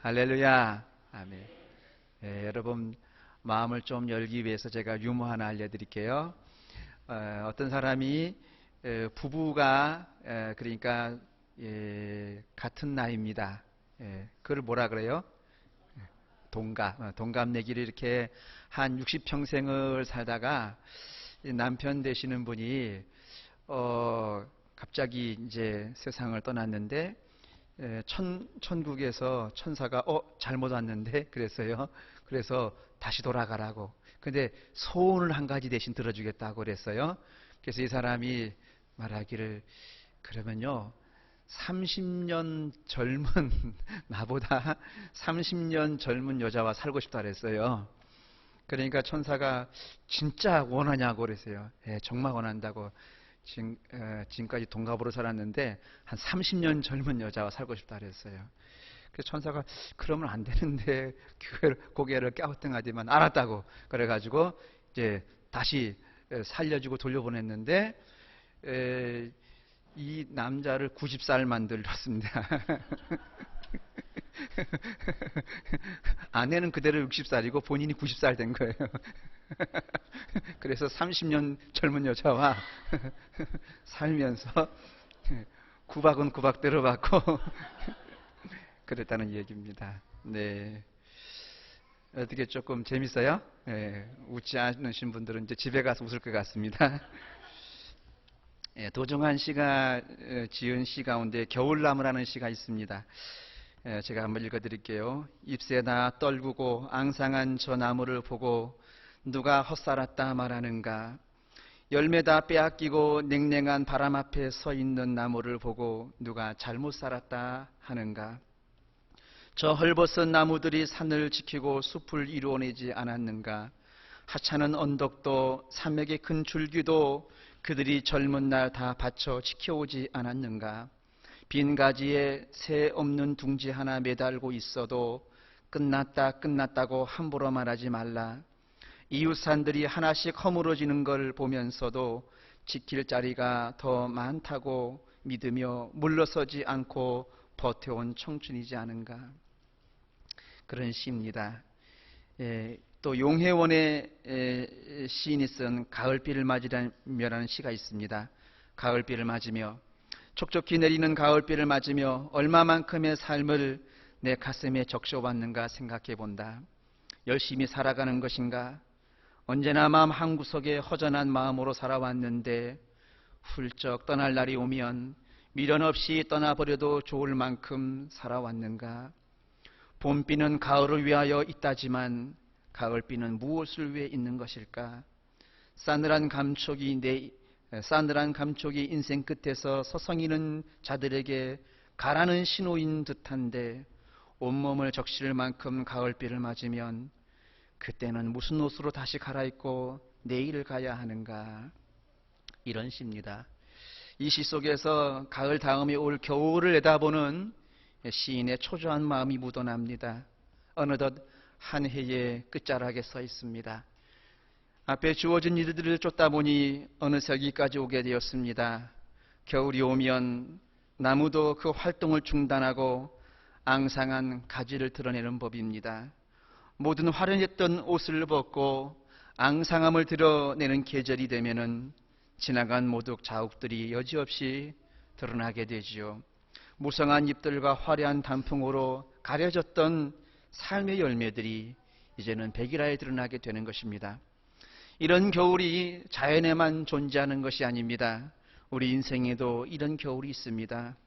할렐루야. 아멘. 여러분 마음을 좀 열기 위해서 제가 유머 하나 알려드릴게요. 어떤 사람이 부부가 그러니까 같은 나이입니다. 그걸 뭐라 그래요? 동갑 내기를 이렇게 한 60평생을 살다가 남편 되시는 분이 갑자기 이제 세상을 떠났는데 천국에서 천사가 잘못 왔는데 그랬어요. 그래서 다시 돌아가라고. 근데 소원을 한 가지 대신 들어주겠다고 그랬어요. 그래서 이 사람이 말하기를 그러면요 30년 젊은 나보다 30년 젊은 여자와 살고 싶다 그랬어요. 그러니까 천사가 진짜 원하냐고 그랬어요. 정말 원한다고. 지금까지 동갑으로 살았는데 한 30년 젊은 여자와 살고 싶다 그랬어요. 그래서 천사가 그러면 안 되는데 고개를 갸우뚱하지만 알았다고 그래가지고 이제 다시 살려주고 돌려보냈는데 이 남자를 90살 만들었습니다. 아내는 그대로 60살이고 본인이 90살 된 거예요. 그래서 30년 젊은 여자와 살면서 구박은 구박대로 받고 그랬다는 얘기입니다. 네. 어떻게 조금 재밌어요? 웃지 않으신 분들은 이제 집에 가서 웃을 것 같습니다. 도종환 씨가 지은 시 가운데 겨울나무라는 시가 있습니다. 제가 한번 읽어드릴게요. 잎새나 떨구고 앙상한 저 나무를 보고 누가 헛살았다 말하는가. 열매다 빼앗기고 냉랭한 바람 앞에 서 있는 나무를 보고 누가 잘못 살았다 하는가. 저 헐벗은 나무들이 산을 지키고 숲을 이루어내지 않았는가. 하찮은 언덕도 산맥의 큰 줄기도 그들이 젊은 날 다 받쳐 지켜오지 않았는가. 빈 가지에 새 없는 둥지 하나 매달고 있어도 끝났다고 함부로 말하지 말라. 이웃산들이 하나씩 허물어지는 걸 보면서도 지킬 자리가 더 많다고 믿으며 물러서지 않고 버텨온 청춘이지 않은가. 그런 시입니다. 또 용혜원의 시인이 쓴 가을비를 맞으며라는 시가 있습니다. 가을비를 맞으며 촉촉히 내리는 가을비를 맞으며 얼마만큼의 삶을 내 가슴에 적셔왔는가 생각해 본다. 열심히 살아가는 것인가? 언제나 마음 한구석에 허전한 마음으로 살아왔는데 훌쩍 떠날 날이 오면 미련 없이 떠나버려도 좋을 만큼 살아왔는가? 봄비는 가을을 위하여 있다지만 가을비는 무엇을 위해 있는 것일까? 싸늘한 감촉이 인생 끝에서 서성이는 자들에게 가라는 신호인 듯한데 온몸을 적실 만큼 가을비를 맞으면 그때는 무슨 옷으로 다시 갈아입고 내일을 가야 하는가. 이런 시입니다. 이 시 속에서 가을 다음에 올 겨울을 내다보는 시인의 초조한 마음이 묻어납니다. 어느덧 한 해의 끝자락에 서 있습니다. 앞에 주어진 일들을 쫓다 보니 어느새 여기까지 오게 되었습니다. 겨울이 오면 나무도 그 활동을 중단하고 앙상한 가지를 드러내는 법입니다. 모든 화려했던 옷을 벗고 앙상함을 드러내는 계절이 되면은 지나간 모독 자욱들이 여지없이 드러나게 되지요. 무성한 잎들과 화려한 단풍으로 가려졌던 삶의 열매들이 이제는 백일하에 드러나게 되는 것입니다. 이런 겨울이 자연에만 존재하는 것이 아닙니다. 우리 인생에도 이런 겨울이 있습니다.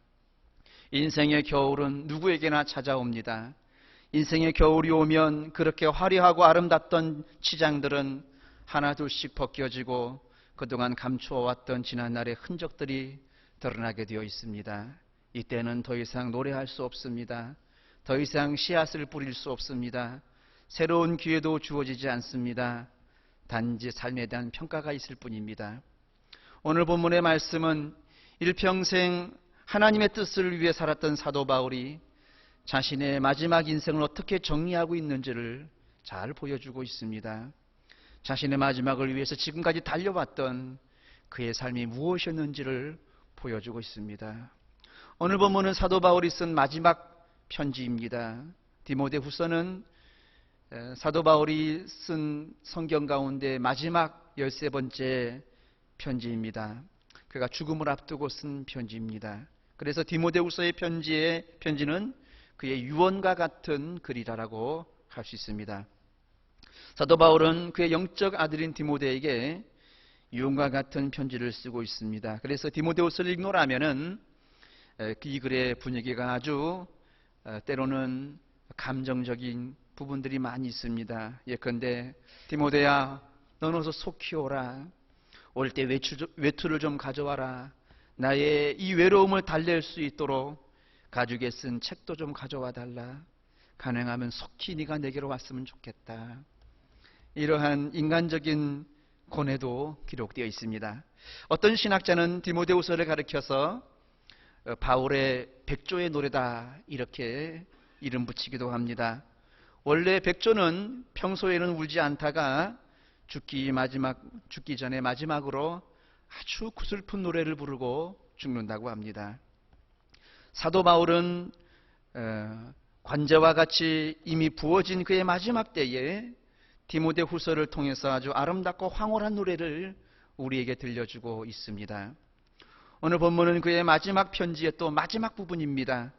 인생의 겨울은 누구에게나 찾아옵니다. 인생의 겨울이 오면 그렇게 화려하고 아름답던 치장들은 하나둘씩 벗겨지고 그동안 감추어왔던 지난날의 흔적들이 드러나게 되어 있습니다. 이때는 더 이상 노래할 수 없습니다. 더 이상 씨앗을 뿌릴 수 없습니다. 새로운 기회도 주어지지 않습니다. 단지 삶에 대한 평가가 있을 뿐입니다. 오늘 본문의 말씀은 일평생 하나님의 뜻을 위해 살았던 사도 바울이 자신의 마지막 인생을 어떻게 정리하고 있는지를 잘 보여주고 있습니다. 자신의 마지막을 위해서 지금까지 달려왔던 그의 삶이 무엇이었는지를 보여주고 있습니다. 오늘 본문은 사도 바울이 쓴 마지막 편지입니다. 디모데후서는 사도 바울이 쓴 성경 가운데 마지막 13번째 편지입니다. 그가 죽음을 앞두고 쓴 편지입니다. 그래서 디모데후서의 편지는 그의 유언과 같은 글이라고 할 수 있습니다. 사도 바울은 그의 영적 아들인 디모데에게 유언과 같은 편지를 쓰고 있습니다. 그래서 디모데후서를 읽노라면은 이 글의 분위기가 아주 때로는 감정적인 부분들이 많이 있습니다. 예컨대 디모데야, 너는 어서 속히 오라. 올 때 외투를 좀 가져와라. 나의 이 외로움을 달랠 수 있도록 가죽에 쓴 책도 좀 가져와 달라. 가능하면 속히 네가 내게로 왔으면 좋겠다. 이러한 인간적인 고뇌도 기록되어 있습니다. 어떤 신학자는 디모데후서를 가리켜서 바울의 백조의 노래다 이렇게 이름 붙이기도 합니다. 원래 백조는 평소에는 울지 않다가 죽기 전에 마지막으로 아주 구슬픈 노래를 부르고 죽는다고 합니다. 사도 바울은 관제와 같이 이미 부어진 그의 마지막 때에 디모데후서를 통해서 아주 아름답고 황홀한 노래를 우리에게 들려주고 있습니다. 오늘 본문은 그의 마지막 편지의 또 마지막 부분입니다.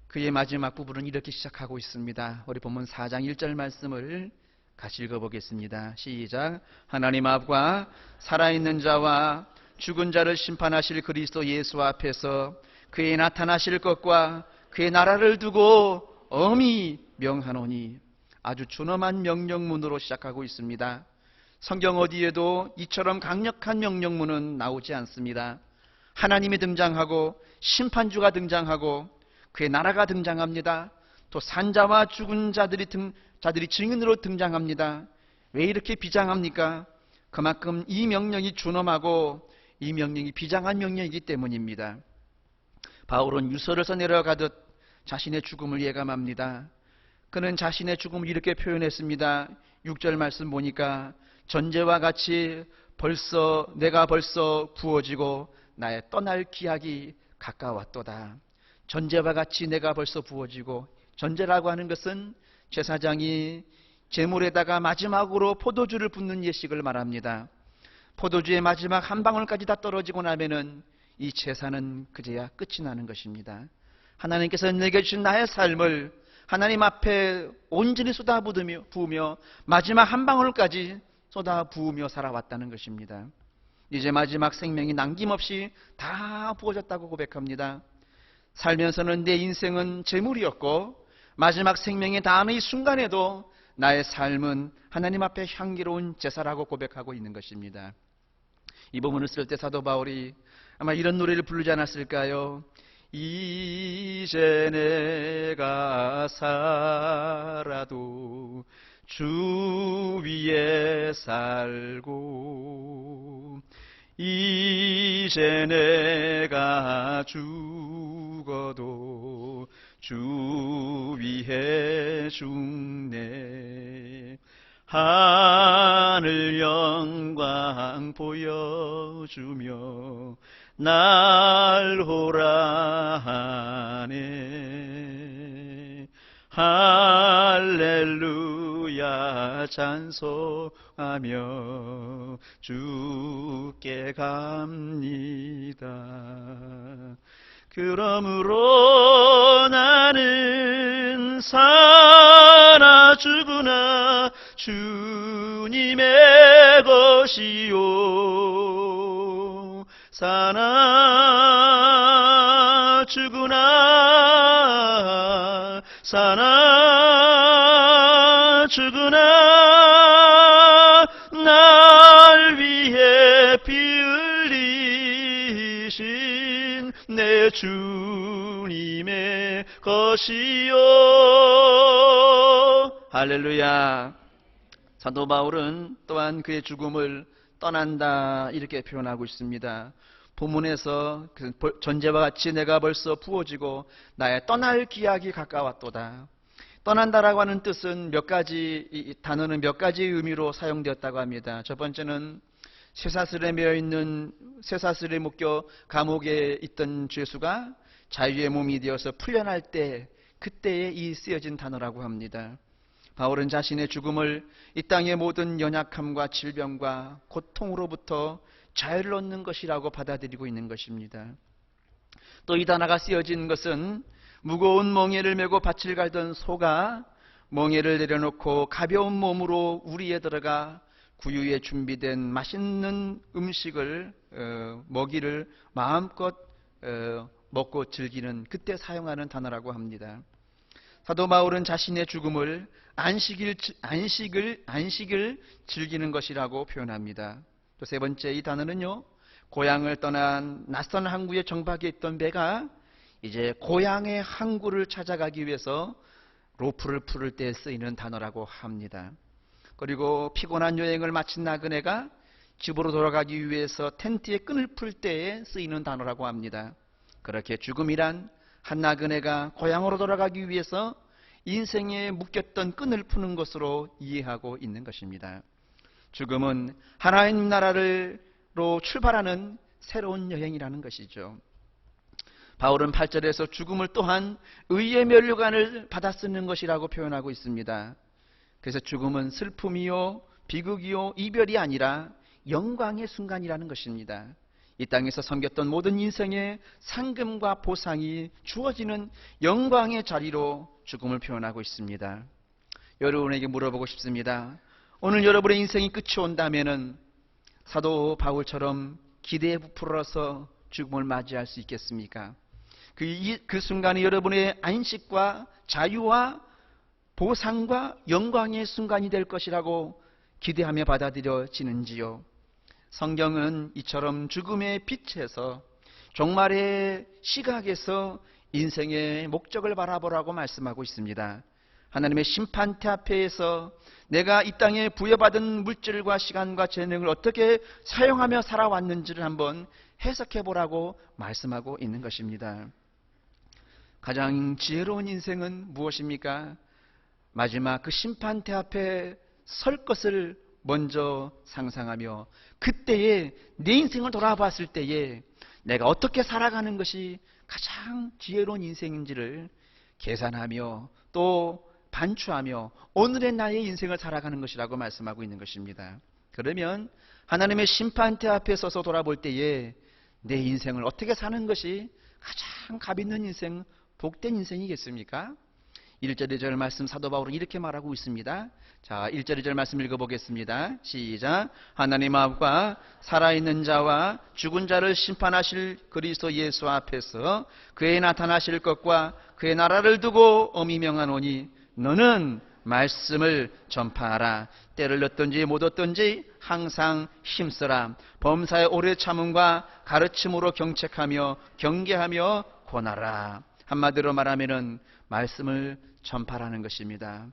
그의 마지막 부분은 이렇게 시작하고 있습니다. 우리 본문 4장 1절 말씀을 같이 읽어보겠습니다. 시작. 하나님 앞과 살아있는 자와 죽은 자를 심판하실 그리스도 예수 앞에서 그의 나타나실 것과 그의 나라를 두고 엄히 명하노니. 아주 준엄한 명령문으로 시작하고 있습니다. 성경 어디에도 이처럼 강력한 명령문은 나오지 않습니다. 하나님이 등장하고 심판주가 등장하고 그의 나라가 등장합니다. 또 산자와 죽은 자들이 증인으로 등장합니다. 왜 이렇게 비장합니까? 그만큼 이 명령이 준엄하고 이 명령이 비장한 명령이기 때문입니다. 바울은 유서를서 내려가듯 자신의 죽음을 예감합니다. 그는 자신의 죽음을 이렇게 표현했습니다. 6절 말씀 보니까 전제와 같이 내가 벌써 부어지고 나의 떠날 기약이 가까웠도다. 전제와 같이 내가 벌써 부어지고, 전제라고 하는 것은 제사장이 제물에다가 마지막으로 포도주를 붓는 예식을 말합니다. 포도주의 마지막 한 방울까지 다 떨어지고 나면은 이 제사는 그제야 끝이 나는 것입니다. 하나님께서 내게 주신 나의 삶을 하나님 앞에 온전히 부으며 마지막 한 방울까지 부으며 살아왔다는 것입니다. 이제 마지막 생명이 남김없이 다 부어졌다고 고백합니다. 살면서는 내 인생은 제물이었고 마지막 생명이 닿는 이 순간에도 나의 삶은 하나님 앞에 향기로운 제사라고 고백하고 있는 것입니다. 이 부분을 쓸 때 사도 바울이 아마 이런 노래를 부르지 않았을까요? 이제 내가 살아도 주 위에 살고, 이제 내가 죽어도 주 위에 죽네. 하늘 영광 보여주며 날 오라 하네. 할렐루야 찬송하며 주께 갑니다. 그러므로 나는 사나 죽으나 주님의 것이요, 사나 죽으나 날 위해 피 흘리신 내 주님의 것이요. 할렐루야. 사도 바울은 또한 그의 죽음을 떠난다 이렇게 표현하고 있습니다. 본문에서 전제와 같이 내가 벌써 부어지고 나의 떠날 기약이 가까웠도다. 떠난다라고 하는 뜻은 이 단어는 몇 가지 의미로 사용되었다고 합니다. 첫 번째는 쇠사슬에 묶여 감옥에 있던 죄수가 자유의 몸이 되어서 풀려날 때 그때에 이 쓰여진 단어라고 합니다. 바울은 자신의 죽음을 이 땅의 모든 연약함과 질병과 고통으로부터 자유를 얻는 것이라고 받아들이고 있는 것입니다. 또 이 단어가 쓰여진 것은 무거운 멍에를 메고 밭을 갈던 소가 멍에를 내려놓고 가벼운 몸으로 우리에 들어가 구유에 준비된 맛있는 음식을 먹이를 마음껏 먹고 즐기는 그때 사용하는 단어라고 합니다. 사도 바울은 자신의 죽음을 안식을 즐기는 것이라고 표현합니다. 또 세 번째 이 단어는요, 고향을 떠난 낯선 항구에 정박해 있던 배가 이제 고향의 항구를 찾아가기 위해서 로프를 풀을 때 쓰이는 단어라고 합니다. 그리고 피곤한 여행을 마친 나그네가 집으로 돌아가기 위해서 텐트에 끈을 풀 때에 쓰이는 단어라고 합니다. 그렇게 죽음이란 한 나그네가 고향으로 돌아가기 위해서 인생에 묶였던 끈을 푸는 것으로 이해하고 있는 것입니다. 죽음은 하나님 나라로 출발하는 새로운 여행이라는 것이죠. 바울은 8절에서 죽음을 또한 의의 면류관을 받아 쓰는 것이라고 표현하고 있습니다. 그래서 죽음은 슬픔이요, 비극이요, 이별이 아니라 영광의 순간이라는 것입니다. 이 땅에서 섬겼던 모든 인생의 상금과 보상이 주어지는 영광의 자리로 죽음을 표현하고 있습니다. 여러분에게 물어보고 싶습니다. 오늘 여러분의 인생이 끝이 온다면은 사도 바울처럼 기대에 부풀어서 죽음을 맞이할 수 있겠습니까? 그 순간이 여러분의 안식과 자유와 보상과 영광의 순간이 될 것이라고 기대하며 받아들여지는지요? 성경은 이처럼 죽음의 빛에서 종말의 시각에서 인생의 목적을 바라보라고 말씀하고 있습니다. 하나님의 심판대 앞에서 내가 이 땅에 부여받은 물질과 시간과 재능을 어떻게 사용하며 살아왔는지를 한번 해석해 보라고 말씀하고 있는 것입니다. 가장 지혜로운 인생은 무엇입니까? 마지막 그 심판대 앞에 설 것을 먼저 상상하며 그때에 내 인생을 돌아봤을 때에 내가 어떻게 살아가는 것이 가장 지혜로운 인생인지를 계산하며 또 반추하며 오늘의 나의 인생을 살아가는 것이라고 말씀하고 있는 것입니다. 그러면 하나님의 심판대 앞에 서서 돌아볼 때에 내 인생을 어떻게 사는 것이 가장 값 있는 인생, 복된 인생이겠습니까? 1절 2절 말씀 사도 바울은 이렇게 말하고 있습니다. 자, 1절 2절 말씀 읽어보겠습니다. 시작. 하나님 앞과 살아있는 자와 죽은 자를 심판하실 그리스도 예수 앞에서 그의 나타나실 것과 그의 나라를 두고 엄히 명하노니 너는 말씀을 전파하라. 때를 얻든지 못 얻든지 항상 힘쓰라. 범사의 오래 참음과 가르침으로 경책하며 경계하며 권하라. 한마디로 말하면은 말씀을 전파라는 것입니다.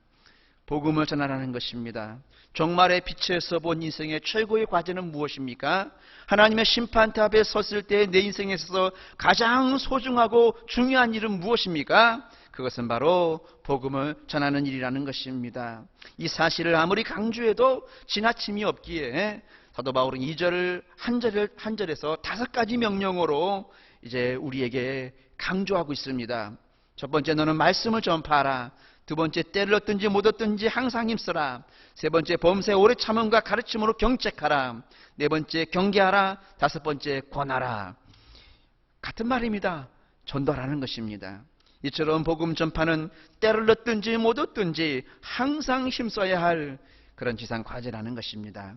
복음을 전하라는 것입니다. 종말의 빛에서 본 인생의 최고의 과제는 무엇입니까? 하나님의 심판대 앞에 섰을 때 내 인생에 있어서 가장 소중하고 중요한 일은 무엇입니까? 그것은 바로 복음을 전하는 일이라는 것입니다. 이 사실을 아무리 강조해도 지나침이 없기에 사도 바울은 2절 한 절에서 5가지 명령어로 이제 우리에게 강조하고 있습니다. 첫 번째, 너는 말씀을 전파하라. 두 번째, 때를 얻든지 못 얻든지 항상 힘쓰라. 세 번째, 범사에 오래 참음과 가르침으로 경책하라. 네 번째, 경계하라. 다섯 번째, 권하라. 같은 말입니다. 전도하라는 것입니다. 이처럼 복음 전파는 때를 얻든지 못 얻든지 항상 힘써야 할 그런 지상 과제라는 것입니다.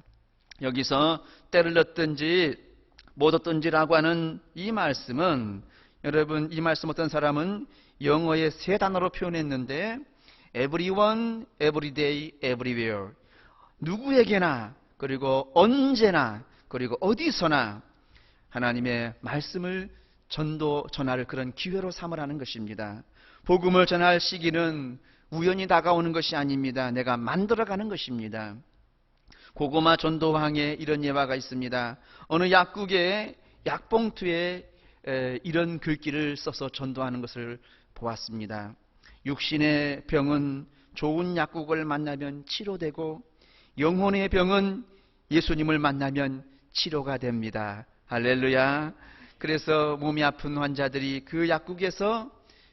여기서 때를 얻든지 못 얻든지라고 하는 이 말씀은, 여러분, 이 말씀 어떤 사람은 영어의 3단어로 표현했는데 everyone, everyday, everywhere. 누구에게나, 그리고 언제나, 그리고 어디서나 하나님의 말씀을 전할 그런 기회로 삼으라는 것입니다. 복음을 전할 시기는 우연히 다가오는 것이 아닙니다. 내가 만들어가는 것입니다. 고구마 전도왕에 이런 예화가 있습니다. 어느 약국의 약봉투에 이런 글귀를 써서 전도하는 것을 보았습니다. 육신의 병은 좋은 약국을 만나면 치료되고 영혼의 병은 예수님을 만나면 치료가 됩니다. 할렐루야. 그래서 몸이 아픈 환자들이 그 약국에서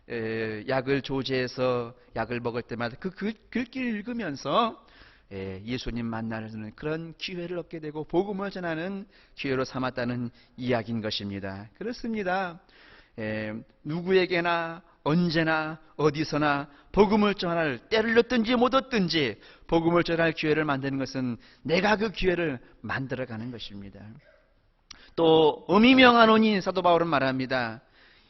약을 조제해서 약을 먹을 때마다 그 글귀를 읽으면서 예수님 만나는 그런 기회를 얻게 되고 복음을 전하는 기회로 삼았다는 이야기인 것입니다. 그렇습니다. 누구에게나 언제나 어디서나 복음을 전할, 때를 얻든지 못 얻든지 복음을 전할 기회를 만드는 것은 내가 그 기회를 만들어가는 것입니다. 또 어미명하노니 사도 바울은 말합니다.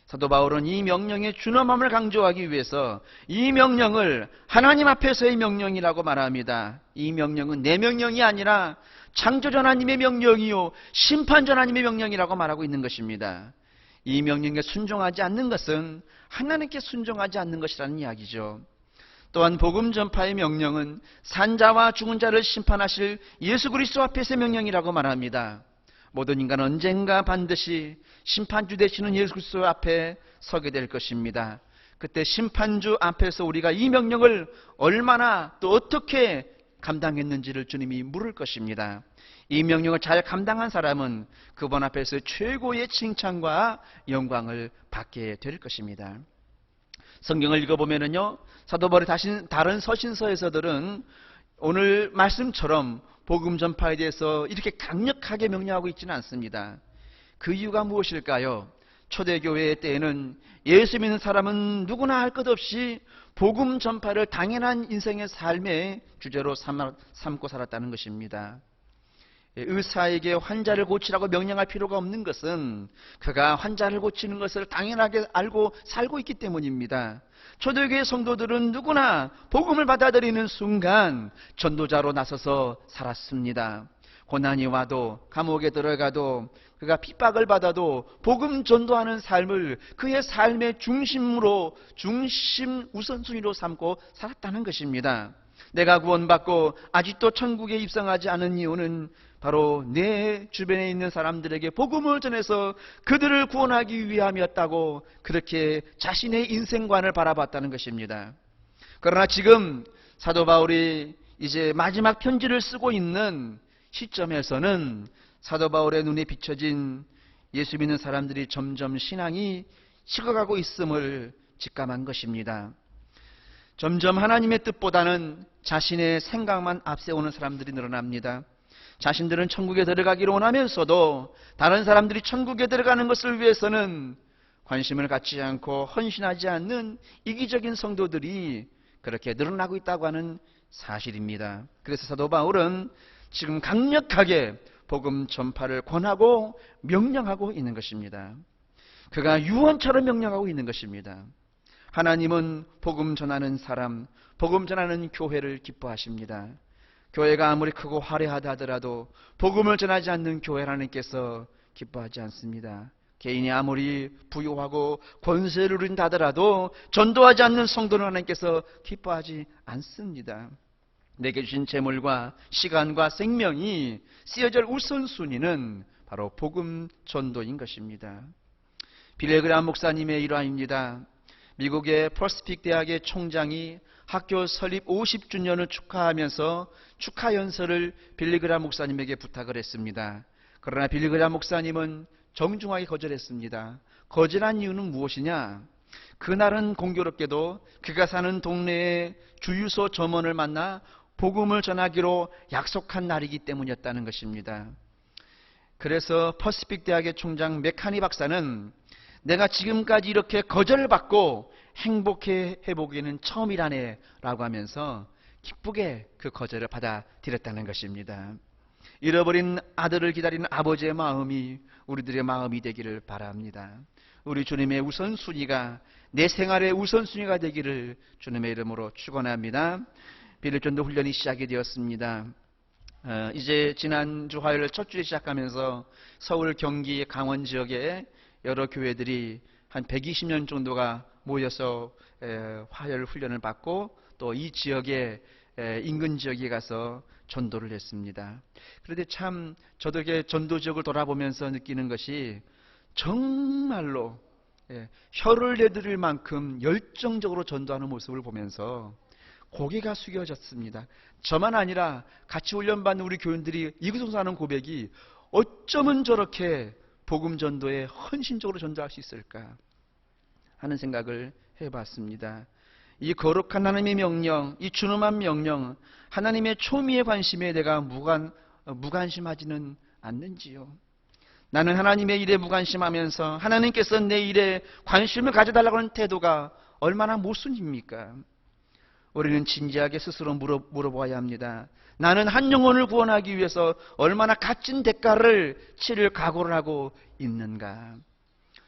사도 바울은 이 명령의 준엄함을 강조하기 위해서 이 명령을 하나님 앞에서의 명령이라고 말합니다. 이 명령은 내 명령이 아니라 창조주 하나님의 명령이요 심판주 하나님의 명령이라고 말하고 있는 것입니다. 이 명령에 순종하지 않는 것은 하나님께 순종하지 않는 것이라는 이야기죠. 또한 복음 전파의 명령은 산자와 죽은 자를 심판하실 예수 그리스도 앞에서의 명령이라고 말합니다. 모든 인간은 언젠가 반드시 심판주 되시는 예수 그리스도 앞에 서게 될 것입니다. 그때 심판주 앞에서 우리가 이 명령을 얼마나 또 어떻게 감당했는지를 주님이 물을 것입니다. 이 명령을 잘 감당한 사람은 그분 앞에서 최고의 칭찬과 영광을 받게 될 것입니다. 성경을 읽어보면요, 사도 바울의 다른 서신서에서들은 오늘 말씀처럼 복음 전파에 대해서 이렇게 강력하게 명령하고 있지는 않습니다. 그 이유가 무엇일까요? 초대교회 때에는 예수 믿는 사람은 누구나 할 것 없이 복음 전파를 당연한 인생의 삶의 주제로 삼고 살았다는 것입니다. 의사에게 환자를 고치라고 명령할 필요가 없는 것은 그가 환자를 고치는 것을 당연하게 알고 살고 있기 때문입니다. 초대교회 성도들은 누구나 복음을 받아들이는 순간 전도자로 나서서 살았습니다. 고난이 와도 감옥에 들어가도 그가 핍박을 받아도 복음 전도하는 삶을 그의 삶의 중심 우선순위로 삼고 살았다는 것입니다. 내가 구원받고 아직도 천국에 입성하지 않은 이유는 바로 내 주변에 있는 사람들에게 복음을 전해서 그들을 구원하기 위함이었다고 그렇게 자신의 인생관을 바라봤다는 것입니다. 그러나 지금 사도 바울이 이제 마지막 편지를 쓰고 있는 시점에서는 사도 바울의 눈에 비춰진 예수 믿는 사람들이 점점 신앙이 식어가고 있음을 직감한 것입니다. 점점 하나님의 뜻보다는 자신의 생각만 앞세우는 사람들이 늘어납니다. 자신들은 천국에 들어가기를 원하면서도 다른 사람들이 천국에 들어가는 것을 위해서는 관심을 갖지 않고 헌신하지 않는 이기적인 성도들이 그렇게 늘어나고 있다고 하는 사실입니다. 그래서 사도 바울은 지금 강력하게 복음 전파를 권하고 명령하고 있는 것입니다. 그가 유언처럼 명령하고 있는 것입니다. 하나님은 복음 전하는 사람, 복음 전하는 교회를 기뻐하십니다. 교회가 아무리 크고 화려하다 하더라도 복음을 전하지 않는 교회 하나님께서 기뻐하지 않습니다. 개인이 아무리 부유하고 권세를 누린다 하더라도 전도하지 않는 성도는 하나님께서 기뻐하지 않습니다. 내게 주신 재물과 시간과 생명이 쓰여질 우선순위는 바로 복음 전도인 것입니다. 빌리그람 목사님의 일화입니다. 미국의 퍼시픽 대학의 총장이 학교 설립 50주년을 축하하면서 축하 연설을 빌리그람 목사님에게 부탁을 했습니다. 그러나 빌리그람 목사님은 정중하게 거절했습니다. 거절한 이유는 무엇이냐? 그날은 공교롭게도 그가 사는 동네의 주유소 점원을 만나 복음을 전하기로 약속한 날이기 때문이었다는 것입니다. 그래서 퍼시픽 대학의 총장 메카니 박사는 내가 지금까지 이렇게 거절받고 행복해 해보기는 처음이라네 라고 하면서 기쁘게 그 거절을 받아들였다는 것입니다. 잃어버린 아들을 기다리는 아버지의 마음이 우리들의 마음이 되기를 바랍니다. 우리 주님의 우선순위가 내 생활의 우선순위가 되기를 주님의 이름으로 축원합니다. 빌립전도 훈련이 시작이 되었습니다. 이제 지난주 화요일 첫 주에 시작하면서 서울, 경기, 강원 지역에 여러 교회들이 한 120년 정도가 모여서 화요일 훈련을 받고 또 이 지역에 인근 지역에 가서 전도를 했습니다. 그런데 참 저도 이렇게 전도 지역을 돌아보면서 느끼는 것이 정말로 혀를 내드릴 만큼 열정적으로 전도하는 모습을 보면서 고개가 숙여졌습니다. 저만 아니라 같이 훈련받는 우리 교인들이 이곳에서 하는 고백이 어쩌면 저렇게 복음 전도에 헌신적으로 전도할 수 있을까 하는 생각을 해봤습니다. 이 거룩한 하나님의 명령, 이 준엄한 명령, 하나님의 초미의 관심에 내가 무관심하지는 않는지요? 나는 하나님의 일에 무관심하면서 하나님께서 내 일에 관심을 가져달라고 하는 태도가 얼마나 모순입니까? 우리는 진지하게 스스로 물어보아야 합니다. 나는 한 영혼을 구원하기 위해서 얼마나 값진 대가를 치를 각오를 하고 있는가?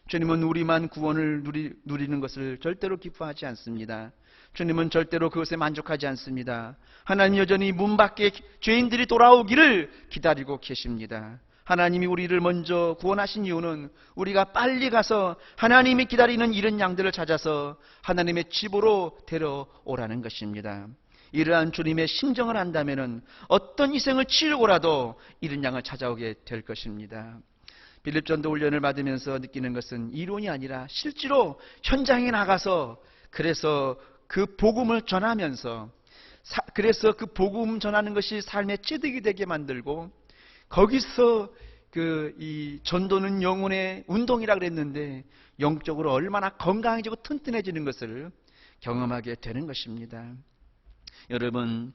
주님은 우리만 구원을 누리는 것을 절대로 기뻐하지 않습니다. 주님은 절대로 그것에 만족하지 않습니다. 하나님 여전히 문 밖에 죄인들이 돌아오기를 기다리고 계십니다. 하나님이 우리를 먼저 구원하신 이유는 우리가 빨리 가서 하나님이 기다리는 이른 양들을 찾아서 하나님의 집으로 데려오라는 것입니다. 이러한 주님의 심정을 안다면 어떤 희생을 치르고라도 이른 양을 찾아오게 될 것입니다. 빌립 전도 훈련을 받으면서 느끼는 것은 이론이 아니라 실제로 현장에 나가서 그래서 그 복음을 전하면서 그래서 그 복음 전하는 것이 삶의 찌득이 되게 만들고 거기서 이 전도는 영혼의 운동이라 그랬는데 영적으로 얼마나 건강해지고 튼튼해지는 것을 경험하게 되는 것입니다. 여러분,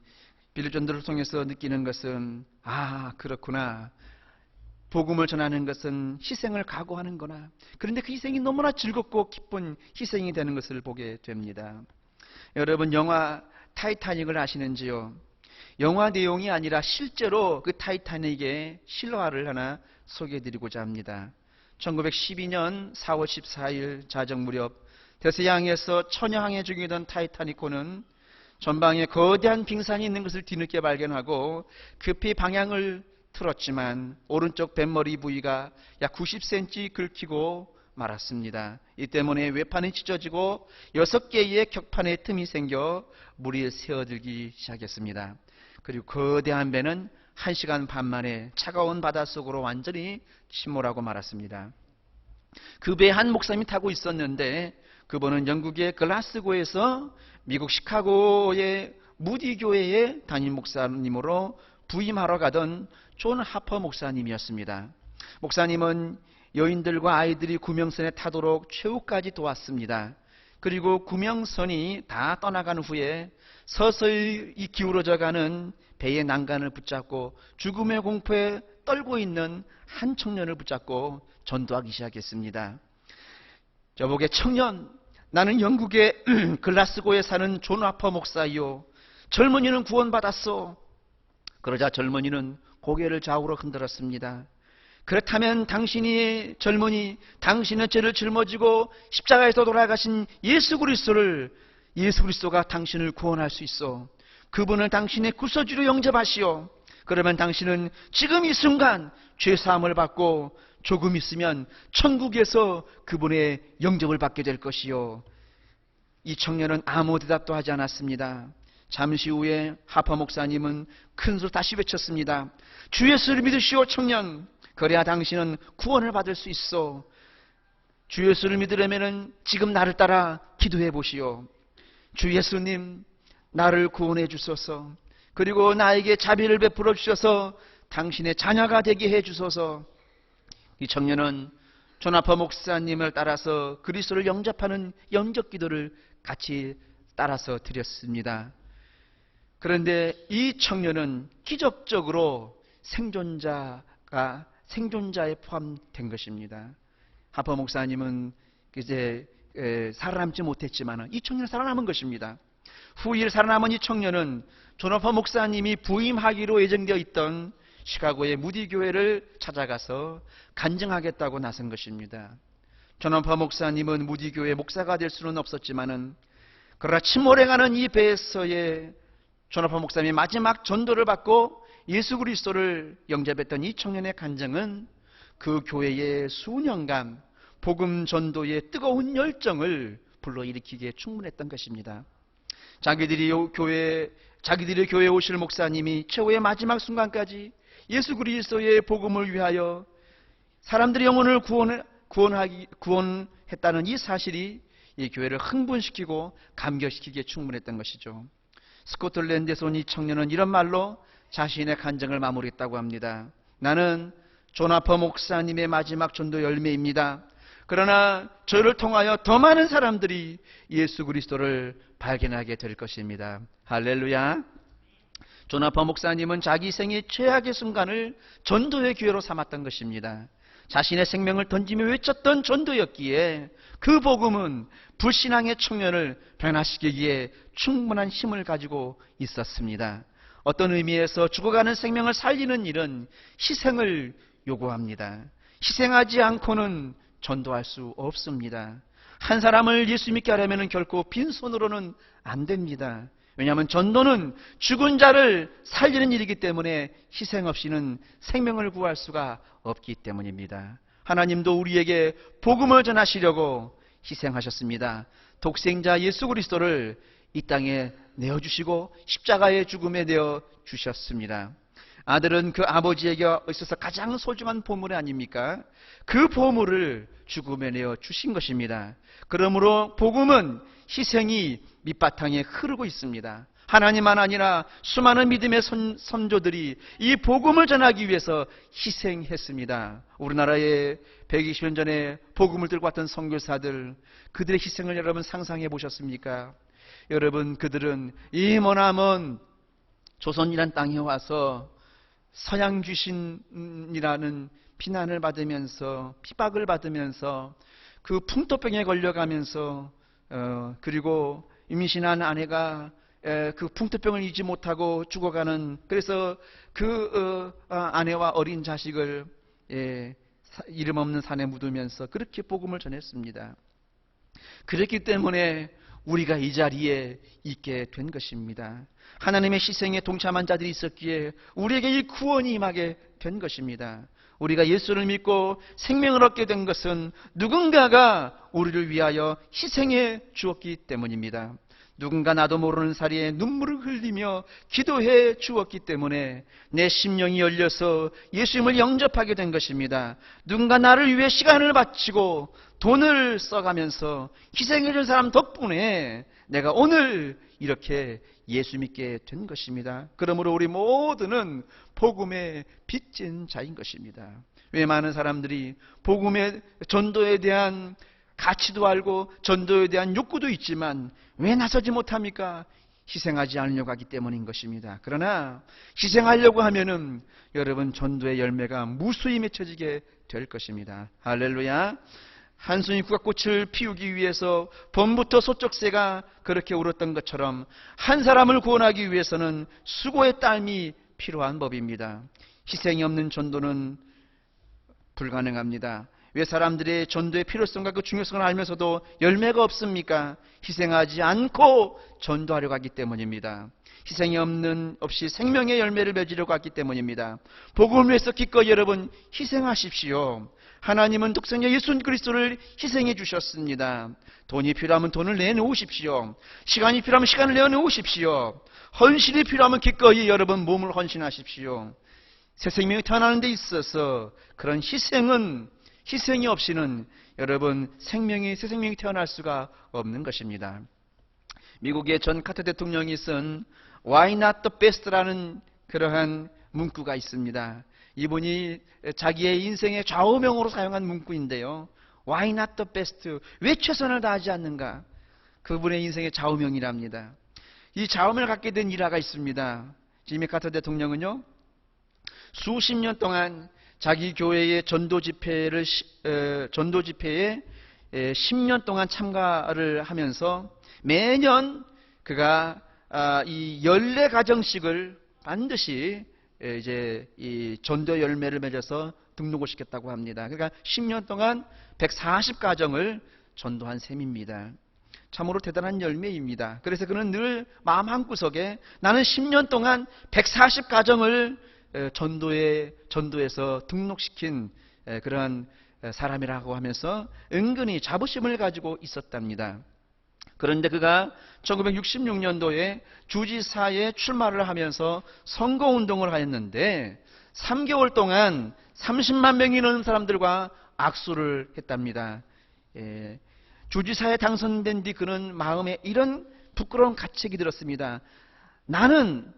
빌립 전도를 통해서 느끼는 것은 그렇구나. 복음을 전하는 것은 희생을 각오하는구나. 그런데 그 희생이 너무나 즐겁고 기쁜 희생이 되는 것을 보게 됩니다. 여러분, 영화 타이타닉을 아시는지요? 영화 내용이 아니라 실제로 그 타이타닉의 실화를 하나 소개해드리고자 합니다. 1912년 4월 14일 자정 무렵 대서양에서 천여항해 중이던 타이타닉호는 전방에 거대한 빙산이 있는 것을 뒤늦게 발견하고 급히 방향을 틀었지만 오른쪽 뱃머리 부위가 약 90cm 긁히고 말았습니다. 이 때문에 외판이 찢어지고 6개의 격판의 틈이 생겨 물이 새어들기 시작했습니다. 그리고 거대한 배는 1시간 반 만에 차가운 바닷속으로 완전히 침몰하고 말았습니다. 그 배에 한 목사님이 타고 있었는데 그분은 영국의 글라스고에서 미국 시카고의 무디 교회의 담임 목사님으로 부임하러 가던 존 하퍼 목사님이었습니다. 목사님은 여인들과 아이들이 구명선에 타도록 최후까지 도왔습니다. 그리고 구명선이 다 떠나간 후에 서서히 기울어져가는 배의 난간을 붙잡고 죽음의 공포에 떨고 있는 한 청년을 붙잡고 전도하기 시작했습니다. 저보게 청년, 나는 영국의 글라스고에 사는 존 하퍼 목사이요. 젊은이는 구원받았소. 그러자 젊은이는 고개를 좌우로 흔들었습니다. 그렇다면 당신의 젊은이, 당신의 죄를 짊어지고 십자가에서 돌아가신 예수 그리스도가 당신을 구원할 수 있어. 그분을 당신의 구서주로 영접하시오. 그러면 당신은 지금 이 순간 죄사함을 받고 조금 있으면 천국에서 그분의 영접을 받게 될 것이요. 이 청년은 아무 대답도 하지 않았습니다. 잠시 후에 하퍼 목사님은 큰 소리 다시 외쳤습니다. 주 예수를 믿으시오 청년. 그래야 당신은 구원을 받을 수 있어. 주 예수를 믿으려면 지금 나를 따라 기도해 보시오. 주 예수님, 나를 구원해 주소서. 그리고 나에게 자비를 베풀어 주셔서 당신의 자녀가 되게 해 주소서. 이 청년은 존 하퍼 목사님을 따라서 그리스도를 영접하는 영접 기도를 같이 따라서 드렸습니다. 그런데 이 청년은 기적적으로 생존자에 포함된 것입니다. 하퍼 목사님은 이제 살아남지 못했지만 이 청년은 살아남은 것입니다. 후일 살아남은 이 청년은 존 하퍼 목사님이 부임하기로 예정되어 있던 시카고의 무디 교회를 찾아가서 간증하겠다고 나선 것입니다. 존 하퍼 목사님은 무디 교회 목사가 될 수는 없었지만은 그러나 침몰해가는 이 배에서의 존 하퍼 목사님이 마지막 전도를 받고 예수 그리스도를 영접했던 이 청년의 간증은 그 교회의 수년간 복음 전도의 뜨거운 열정을 불러일으키기에 충분했던 것입니다. 자기들의 교회에 오실 목사님이 최후의 마지막 순간까지 예수 그리스도의 복음을 위하여 사람들의 영혼을 구원했다는 이 사실이 이 교회를 흥분시키고 감격시키기에 충분했던 것이죠. 스코틀랜드에서 온 이 청년은 이런 말로 자신의 간증을 마무리했다고 합니다. 나는 존 하퍼 목사님의 마지막 전도 열매입니다. 그러나 저를 통하여 더 많은 사람들이 예수 그리스도를 발견하게 될 것입니다. 할렐루야. 조나파 목사님은 자기 생의 최악의 순간을 전도의 기회로 삼았던 것입니다. 자신의 생명을 던지며 외쳤던 전도였기에 그 복음은 불신앙의 청년을 변화시키기에 충분한 힘을 가지고 있었습니다. 어떤 의미에서 죽어가는 생명을 살리는 일은 희생을 요구합니다. 희생하지 않고는 전도할 수 없습니다. 한 사람을 예수 믿게 하려면 결코 빈손으로는 안 됩니다. 왜냐하면 전도는 죽은 자를 살리는 일이기 때문에 희생 없이는 생명을 구할 수가 없기 때문입니다. 하나님도 우리에게 복음을 전하시려고 희생하셨습니다. 독생자 예수 그리스도를 이 땅에 내어주시고 십자가의 죽음에 내어주셨습니다. 아들은 그 아버지에게 있어서 가장 소중한 보물 아닙니까? 그 보물을 죽음에 내어주신 것입니다. 그러므로 복음은 희생이 밑바탕에 흐르고 있습니다. 하나님만 아니라 수많은 믿음의 선조들이 이 복음을 전하기 위해서 희생했습니다. 우리나라에 120년 전에 복음을 들고 왔던 선교사들, 그들의 희생을 여러분 상상해 보셨습니까? 여러분, 그들은 이 머나먼 조선이란 땅에 와서 서양 귀신이라는 비난을 받으면서 핍박을 받으면서 그 풍토병에 걸려가면서 그리고 임신한 아내가 그 풍토병을 이기지 못하고 죽어가는, 그래서 그 아내와 어린 자식을 이름 없는 산에 묻으면서 그렇게 복음을 전했습니다. 그렇기 때문에 우리가 이 자리에 있게 된 것입니다. 하나님의 희생에 동참한 자들이 있었기에 우리에게 이 구원이 임하게 된 것입니다. 우리가 예수를 믿고 생명을 얻게 된 것은 누군가가 우리를 위하여 희생해 주었기 때문입니다. 누군가 나도 모르는 사이에 눈물을 흘리며 기도해 주었기 때문에 내 심령이 열려서 예수님을 영접하게 된 것입니다. 누군가 나를 위해 시간을 바치고 돈을 써가면서 희생해 준 사람 덕분에 내가 오늘 이렇게 예수 믿게 된 것입니다. 그러므로 우리 모두는 복음의 빚진 자인 것입니다. 왜 많은 사람들이 복음의 전도에 대한 가치도 알고 전도에 대한 욕구도 있지만 왜 나서지 못합니까? 희생하지 않으려고 하기 때문인 것입니다. 그러나 희생하려고 하면은 여러분 전도의 열매가 무수히 맺혀지게 될 것입니다. 할렐루야. 한순이 국화꽃을 피우기 위해서 봄부터 소쩍새가 그렇게 울었던 것처럼 한 사람을 구원하기 위해서는 수고의 땀이 필요한 법입니다. 희생이 없는 전도는 불가능합니다. 왜 사람들의 전도의 필요성과 그 중요성을 알면서도 열매가 없습니까? 희생하지 않고 전도하려고 하기 때문입니다. 희생이 없이 생명의 열매를 맺으려고 하기 때문입니다. 복음을 위해서 기꺼이 여러분 희생하십시오. 하나님은 독생자 예수 그리스도를 희생해 주셨습니다. 돈이 필요하면 돈을 내놓으십시오. 시간이 필요하면 시간을 내놓으십시오. 헌신이 필요하면 기꺼이 여러분 몸을 헌신하십시오. 새 생명이 태어나는 데 있어서 그런 희생이 없이는 여러분 새 생명이 태어날 수가 없는 것입니다. 미국의 전 카터 대통령이 쓴 Why not the best라는 그러한 문구가 있습니다. 이분이 자기의 인생의 좌우명으로 사용한 문구인데요. Why not the best? 왜 최선을 다하지 않는가? 그분의 인생의 좌우명이랍니다. 이 좌우명을 갖게 된 일화가 있습니다. 지미 카터 대통령은요, 수십 년 동안 자기 교회의 전도 집회에 10년 동안 참가를 하면서 매년 그가 이 14가정씩을 반드시 이제 이 전도 열매를 맺어서 등록을 시켰다고 합니다. 그러니까 10년 동안 140가정을 전도한 셈입니다. 참으로 대단한 열매입니다. 그래서 그는 늘 마음 한구석에 나는 10년 동안 140가정을 전도에서 등록시킨 그러한 사람이라고 하면서 은근히 자부심을 가지고 있었답니다. 그런데 그가 1966년도에 주지사에 출마를 하면서 선거운동을 하였는데 3개월 동안 30만 명이 넘는 사람들과 악수를 했답니다. 주지사에 당선된 뒤 그는 마음에 이런 부끄러운 가책이 들었습니다. 나는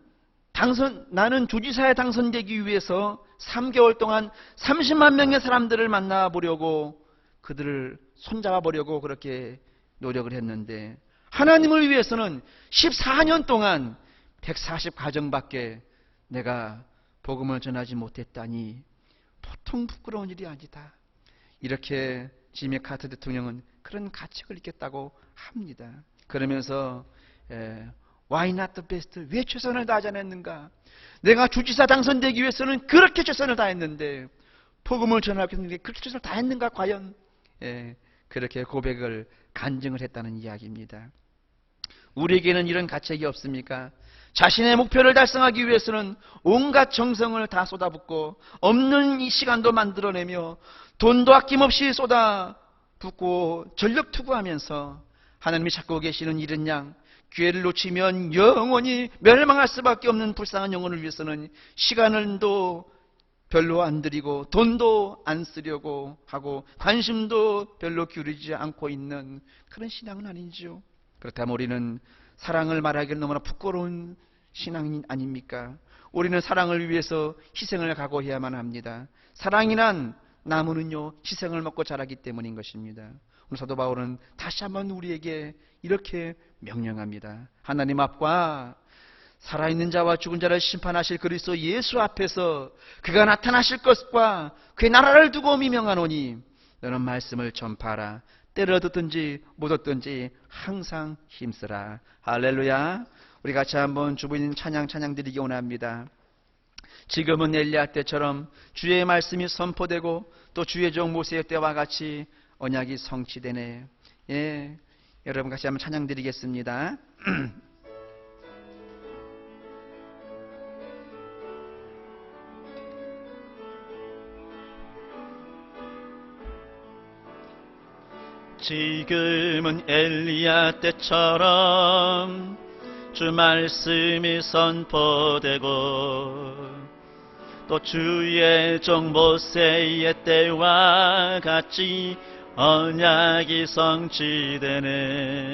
주지사에 당선되기 위해서 3개월 동안 30만 명의 사람들을 만나보려고 그들을 손잡아 보려고 그렇게 노력을 했는데, 하나님을 위해서는 14년 동안 140가정밖에 내가 복음을 전하지 못했다니 보통 부끄러운 일이 아니다. 이렇게 지미 카터 대통령은 그런 가책을 느꼈다고 합니다. 그러면서 Why not the best? 왜 최선을 다하지 않았는가? 내가 주지사 당선되기 위해서는 그렇게 최선을 다했는데, 복음을 전하기 위해서 그렇게 최선을 다했는가 과연? 그렇게 고백을 간증을 했다는 이야기입니다. 우리에게는 이런 가책이 없습니까? 자신의 목표를 달성하기 위해서는 온갖 정성을 다 쏟아붓고 없는 이 시간도 만들어내며 돈도 아낌없이 쏟아붓고 전력 투구하면서 하나님이 찾고 계시는 이런 양, 기회를 놓치면 영원히 멸망할 수밖에 없는 불쌍한 영혼을 위해서는 시간도 별로 안 들이고 돈도 안 쓰려고 하고 관심도 별로 기울이지 않고 있는 그런 신앙은 아니죠. 그렇다면 우리는 사랑을 말하기는 너무나 부끄러운 신앙인 아닙니까? 우리는 사랑을 위해서 희생을 각오해야만 합니다. 사랑이란 나무는요, 희생을 먹고 자라기 때문인 것입니다. 오늘 사도 바울은 다시 한번 우리에게 이렇게 명령합니다. 하나님 앞과 살아있는 자와 죽은 자를 심판하실 그리스도 예수 앞에서 그가 나타나실 것과 그의 나라를 두고 미명하노니 너는 말씀을 전파하라. 때려 듣든지 못 듣든지 항상 힘쓰라. 할렐루야. 우리 같이 한번 주부인 찬양 드리기 원합니다. 지금은 엘리야 때처럼 주의 말씀이 선포되고 또 주의 종 모세의 때와 같이 언약이 성취되네. 여러분 같이 한번 찬양 드리겠습니다. 지금은 엘리야 때처럼 주 말씀이 선포되고 또 주의 종 모세의 때와 같이 언약이 성취되네.